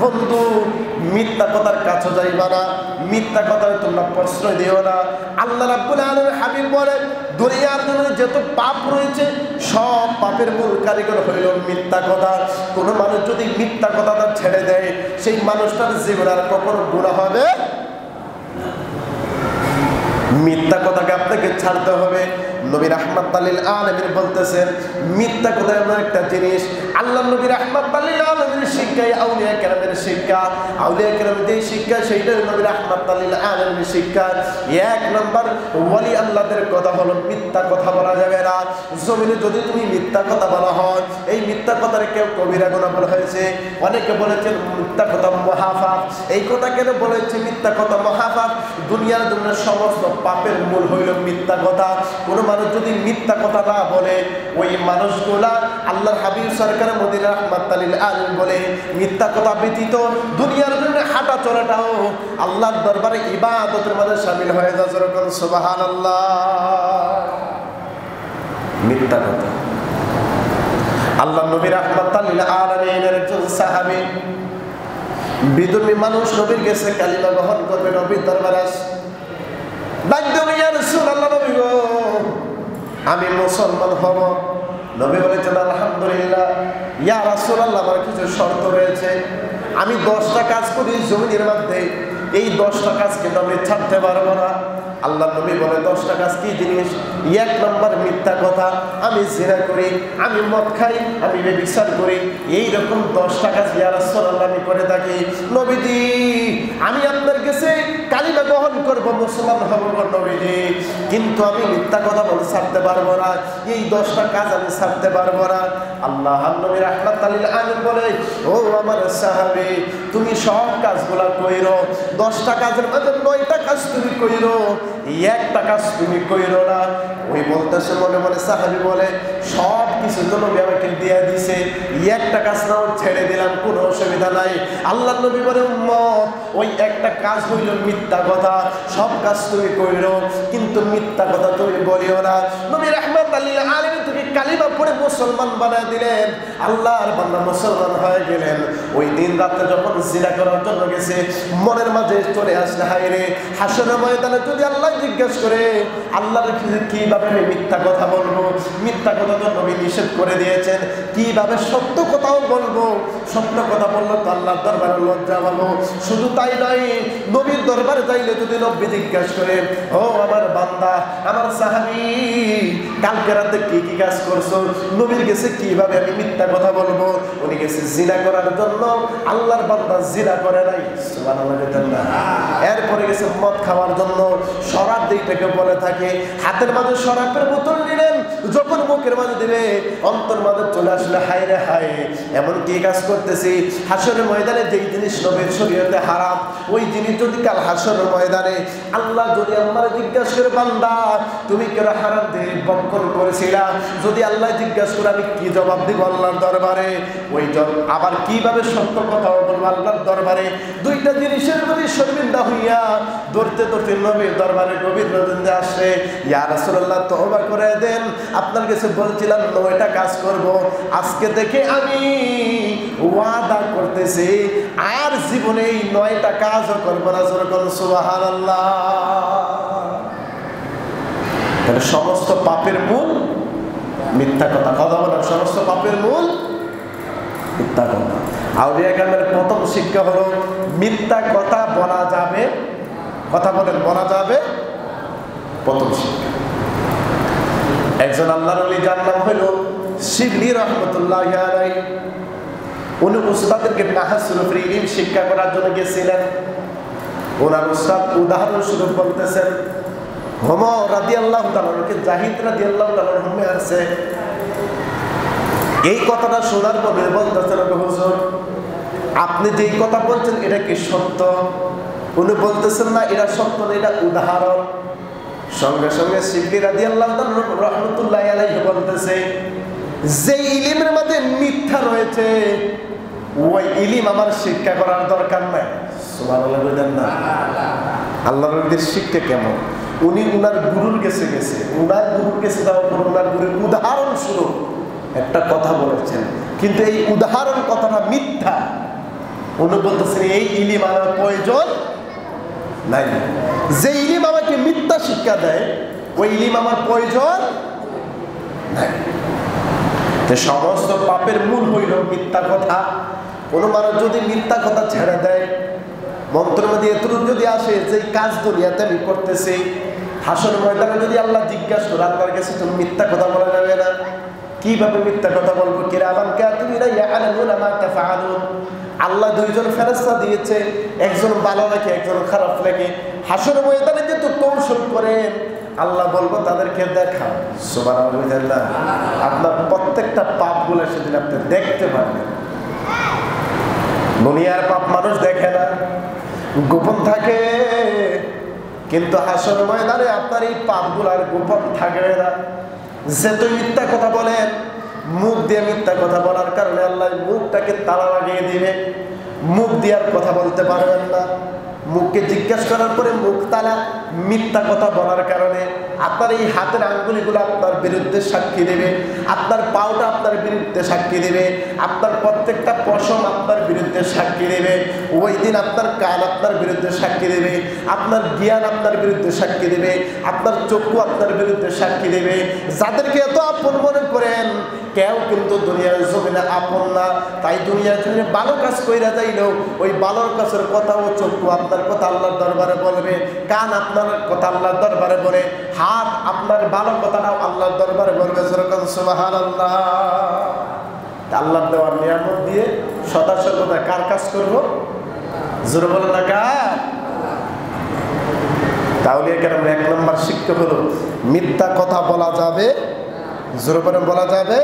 বন্ধু মিথ্যা কথার কাছে যাইবা না, মিথ্যা কথায় তোমরা প্রশ্রয় দিও না। আল্লাহ রাব্বুল আলামিন হাবিব বলেন দুনিয়ার জন্য যত পাপ রয়েছে সব পাপের মূল কারিগর হইল মিথ্যা কথা। কোনো মানুষ যদি মিথ্যা কথাটা ছেড়ে দেয় সেই মানুষটার জীবনে আর কখনো গুনাহ হবে। মিথ্যা কথাকে আপনাকে ছাড়তে হবে। নবী রাহমাতুল লিল আলামিন বলতেছেন মিথ্যা কথা এমন একটা জিনিস, আল্লাহ নবী রাহমাতুল লিল আলামিনের শিক্ষায় আউলিয়া কেরামের শিক্ষা, আউলিয়া কেরাম যে শিক্ষা সেইটা নবী রাহমাতুল লিল আলামিনের শিক্ষা। এক নাম্বার ওয়ালি আল্লাহদের কথা হলো মিথ্যা কথা বলা যাবে না। জমিনে যদি তুমি মিথ্যা কথা বলা হয়, এই মিথ্যা কথার কেউ কবিরা গুনাহ বলা হয়েছে। অনেকে বলেছেন মিথ্যা কথা মহাপাপ। এই কথা কেন বলেছে মিথ্যা কথা মহাপাপ? দুনিয়ার জন্য সমস্ত পাপের মূল হইল মিথ্যা কথা। কোন মানুষ যদি মিথ্যা কথা না বলে ওই মানুষগুলা আল্লাহর হাবিব সরকার মদিনা রাহমাতুল লিল আলামিন বলে মিথ্যা কথা ব্যতীত দুনিয়ার জন্য হাঁটা চলাটাও আল্লাহর দরবারে ইবাদতের মধ্যে শামিল হয়ে যায়। যেরকম সুবহানাল্লাহ। মিথ্যা কথা আল্লাহ নবী রাহমাতুল লিল আলামিনের একজন সাহাবী বিধর্মী মানুষ নবীর কাছে কালিমা গ্রহণ করবে। নবীর দরবারে আসে, ইয়া রাসূলুল্লাহ, নবী গো আমি মুসলমান হব। নবী বলেছেন আলহামদুলিল্লাহ। ইয়া রাসূলুল্লাহ আমার কিছু শর্ত রয়েছে। আমি 10টা কাজ করি জমিনের মধ্যে, এই 10টা কাজ কিন্তু আমি ছাড়তে পারবো না। আল্লাহ নবী বলে 10টা কাজ কি জিনিস? এক নম্বর মিথ্যা কথা, আমি জিনা করি, আমি মদ খাই, আমি ব্যভিচার করি, এইরকম 10টা কাজ ইয়া রাসূলুল্লাহ আমি করে থাকি। নবীজি আমি আপনার কাছে কালিমা গ্রহণ করব, মুসলমান হব নবীজি, কিন্তু আমি মিথ্যা কথা বলে ছাড়তে পারবো না, এই 10টা কাজ আমি ছাড়তে পারবো না। আল্লাহ নবী রাহমাতুল লিল আলামিন বলে ও আমার সাহাবী তুমি সব কাজগুলা কইরো, 10টা কাজের মধ্যে 9টা কাজ তুমি কইরো, একটা কাজ তুমি কইরো না। ওই বলতেছে মনে মনে সাহাবী বলে সব কিছু তো নবী আমাকে দিয়ে দিছে, একটা কাজ নাও ছেড়ে দিলাম, কোনো অসুবিধা নাই। আল্লাহ নবী বলে উম্মত ওই একটা কাজ হইল মিথ্যা কথা, সব কাজ তুমি কইরো কিন্তু মিথ্যা কথা তুমি বলিও না। নবী রাহমাতুল লিল আলামিন তুমি কালিমা পড়ে মুসলমান বানায় দিলেন, আল্লাহর বান্দা মুসলমান হয়ে গেলেন। ওই দিন রাতে যখন জিনা করার জন্য গেছে মনের মাঝে চলে আসলে হায় রে হাসরের ময়দানে যদি আল্লাহ জিজ্ঞেস করে আল্লাহর কিভাবে আমি মিথ্যা কথা বলবো? মিথ্যা কথা তো নবী নিষেধ করে দিয়েছেন, কিভাবে সত্য কথাও বলবো? সত্য কথা বললো তো আল্লাহর দরবারে লজ্জা পাবো। শুধু তাই নয়, নবীর দরবারে যাইলে যদি নবী জিজ্ঞেস করে ও আমার বান্দা আমার সাহাবী কালকে রাতে কি কি কাজ করছো? নবীর কাছে কিভাবে আমি মিথ্যা কথা বলবো? উনি গেছে জিনা করার জন্য, আল্লাহর বান্দা জিনা করে নাই, সুবহানাল্লাহ। এরপরে গেছে মদ খাওয়ার জন্য, শরাব দিকটাকে বলে থাকে, হাতের মাঝে শরাবের বোতল নিলেন, যখন মুখের মাঝে দিবে অন্তর মাঝে চলে আসলে হায় রে হায় এমন কি কাজ করতেছি। হাসরের ময়দানে যেই জিনিস নবীর শরীয়তে হারাম, ওই জিনিস যদি কাল হাসরের ময়দানে আল্লাহ যদি আমার জিজ্ঞাসা করে বান্দা তুমি কেন হারাম দিয়ে বক্ষণ করেছিলা, যদি আল্লাহ জিজ্ঞাসা করে আমি কি জবাব দিব আল্লাহর দরবারে? ওই আবার কিভাবে সত্য কথা বলবো আল্লাহর দরবারে? দুইটা জিনিসের প্রতি শর্মিন্দা হইয়া ধরতে ধরতে নবীর দরবারে গভীর নজরে আসে, ইয়া রাসূলুল্লাহ তওবা করে দেন, আপনার কাছে বলছিলাম 9টা কাজ করব, আজকে থেকে আমি ওয়াদা করতেছি আর জীবনে এই 9টা কাজও করবো না। সুবহানাল্লাহ। তাহলে সমস্ত পাপের মূল মিথ্যা কথা, কথা বলা সমস্ত পাপের মূল মিথ্যা কথা। আউলিয়া কেরামের প্রথম শিক্ষা হলো মিথ্যা কথা বলা যাবে, কথা বলেন বলা যাবে, প্রথম শিক্ষা। একজন আল্লাহর ওলি যার নাম হইল শিবলি রহমতুল্লাহি আলাইহি, উনি উস্তাদদেরকে নাহসুরুফের ইলম শিক্ষা করার জন্য গেছিলেন। ওনার উস্তাদ উদাহরণস্বরূপ বলতেছেন ওমর রাদিয়াল্লাহু তাআলাকে জাহিদ রাদিয়াল্লাহু তাআলা হুমে আছে। এই কথাটা শোনার পরে বলতেছেন হুজুর আপনি যেই কথা বলছেন এটা কি সত্য? উনি বলতেছেন না এটা সত্য না, এটা উদাহরণ। সঙ্গে সঙ্গে শিবলি রাদিয়াল্লাহু তাআলা রাহমাতুল্লাহি আলাইহি বলতেছে যে ইলমের মধ্যে মিথ্যা রয়েছে ওই ইলম আমার শিক্ষা করার দরকার নাই। সুবহানাল্লাহ বলেন না। আল্লাহর নবীর শিক্ষা কেমন? উনি উনার গুরুর কাছে গেছে, উনার গুরুর কাছে যাওয়ার পর উনার গুরুর উদাহরণস্বরূপ একটা কথা বলেছেন, কিন্তু এই উদাহরণ কথাটা মিথ্যা। উনি বলতেছেন এই ইলিম আমার প্রয়োজন নাই। যে ইলিম আমাকে মিথ্যা শিক্ষা দেয় ওই ইলিম আমার প্রয়োজন নাই। সমস্ত পাপের মূল হইল মিথ্যা কথা। কোনো মানুষ যদি মিথ্যা কথা ছেড়ে দেয়, মন্ত্রের মধ্যে এতটুকু যদি আসে যে কাজ দুনিয়াতে আমি করতেছি, হাসর ময়দানে যদি আল্লাহ জিজ্ঞাসা করে আল্লাহর কাছে তুমি মিথ্যা কথা বলা যাবে না, কিভাবে মিথ্যা কথা বলবো? কিরামান কাতিবিনা ইয়ালামুনা মা তাফআলুন। আল্লাহ দুইজন ফেরেশতা দিয়েছে, একজন ভালো লাগে একজন খারাপ লাগে। হাসর ময়দানে যেহেতু কৌশল করেন, আল্লাহ বলবো তাদেরকে দেখাও। সুবহানাল্লাহ। আপনার প্রত্যেকটা পাপগুলো সেদিন আপনি দেখতে পারবেন। দুনিয়ার পাপ মানুষ দেখে না, গোপন থাকে, কিন্তু হাসর ময়দানে আপনার এই পাপগুলার গোপন থাকবে না। যেহেতু মিথ্যা কথা বলেন, মুখ দিয়ে মিথ্যা কথা বলার কারণে আল্লাহ মুখটাকে তালা লাগিয়ে দিবে, মুখ দিয়ে আর কথা বলতে পারবেন না। মুখকে জিজ্ঞাসা করার পরে মুখ তালা, মিথ্যা কথা বলার কারণে আপনার এই হাতের আঙ্গুলিগুলো আপনার বিরুদ্ধে সাক্ষী দেবে, আপনার পাওটা আপনার বিরুদ্ধে সাক্ষী দেবে, আপনার প্রত্যেকটা পশম আপনার বিরুদ্ধে সাক্ষী দেবে। ওই দিন আপনার কান আপনার বিরুদ্ধে সাক্ষী দেবে, আপনার জ্ঞান আপনার বিরুদ্ধে সাক্ষী দেবে, আপনার চক্ষু আপনার বিরুদ্ধে সাক্ষী দেবে। যাদেরকে এত আপন মনে করেন, কেউ কিন্তু দুনিয়ার জমিনে আপন না। তাই দুনিয়ার জমিনে ভালো কাজ কইরা যাইলেও ওই ভালোর কাজের কথা ও চক্ষু আপনার কথা আল্লাহর দরবারে বলবে, কান আপনার কথা আল্লাহর দরবারে বলে, হাত আপনার ভালো কথাটাও আল্লাহর দরবারে বলবে। যেরকম সুবহানাল্লাহ। আল্লাহর দেওয়ার নিয়ামত দিয়ে সদা সর্বদা কার কাজ করবো? জোরে বলেন না কার? তাহলে এখানে এক নম্বর শিক্ষা হলো মিথ্যা কথা বলা যাবে, জোরে বলা যাবে